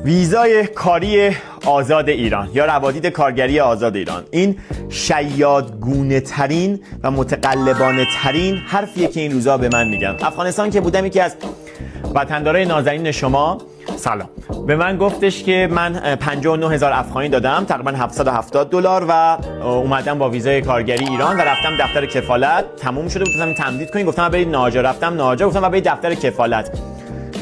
ویزای کاری آزاد ایران یا روادید کارگری آزاد ایران، این شیادگونه ترین و متقلبانه ترین حرفیه که این روزا به من میگن. افغانستان که بودم، یکی از وطندارای نازنین شما سلام به من گفتش که من 59,000 افغانی دادم، تقریبا $770 و اومدم با ویزای کارگری ایران و رفتم دفتر کفالت. تموم شده بود، گفتم تمدید کنین، گفتم برید ناجا. رفتم ناجا، گفتم برید دفتر کفالت.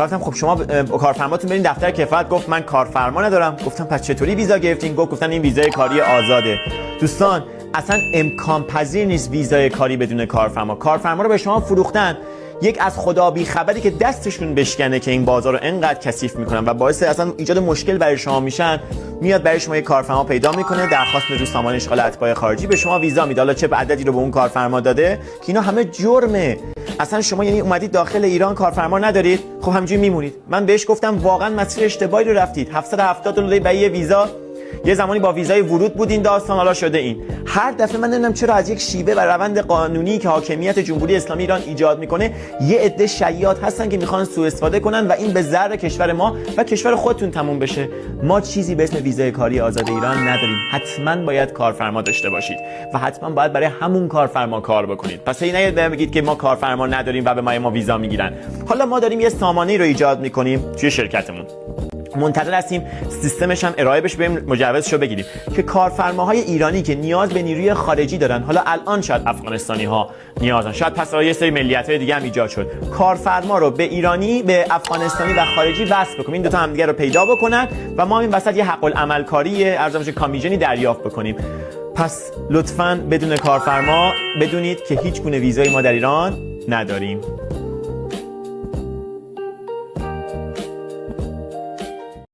گفتم خب شما کارفرماتون برین دفتر کفالت. گفت من کارفرما ندارم. گفتم پس چطوری ویزا گرفتین؟ گفتن این ویزای کاری آزاده. دوستان اصلا امکان پذیر نیست ویزای کاری بدون کارفرما. کارفرما رو به شما فروختن، یک از خدا بی خبری که دستشون بشکنه که این بازار رو انقدر کثیف میکنن و باعث اصلا ایجاد مشکل برای شما میشن، میاد برای شما یک کارفرما پیدا میکنه، درخواست میده رو سازمان اشغال اتباع خارجی، به شما ویزا میده. حالا چه عددی رو به اون کارفرما داده که اینا همه جرمه. اصلا شما یعنی اومدید داخل ایران کارفرما ندارید، خب همینجوری میمونید. من بهش گفتم واقعا مسیر اشتباهی رو رفتید. $770 برای یه ویزا. یه زمانی با ویزای ورود بود این داستان، حالا شده این. هر دفعه من نمیدونم چرا از یک شیوه و روند قانونی که حاکمیت جمهوری اسلامی ایران ایجاد میکنه، یه عده شیاد هستن که میخوان سوء استفاده کنن و این به ضرر کشور ما و کشور خودتون تموم بشه. ما چیزی به اسم ویزای کاری آزاد ایران نداریم. حتما باید کارفرما داشته باشید و حتما باید برای همون کارفرما کار بکنید. پس این نگید بگید که ما کارفرما نداریم و به ما ویزا میگیرن. حالا ما داریم یه سامانه‌ای رو ایجاد میکنیم توی شرکتمون، منتظر هستیم سیستمش هم ارائه بشه، بریم مجوزشو بگیریم که کارفرماهای ایرانی که نیاز به نیروی خارجی دارن، حالا الان شاید افغانستانی ها نیازن، شاید پس یه سری ملیت‌های دیگه هم ایجاد شد، کارفرما رو به ایرانی، به افغانستانی و خارجی وصل بکنیم، این دو تا همدیگه رو پیدا بکنن و ما این وسط یه حق العمل کاری ارزش کامیژنی دریافت بکنیم. پس لطفاً بدون کارفرما بدونید که هیچ گونه ویزایی ما در ایران نداریم.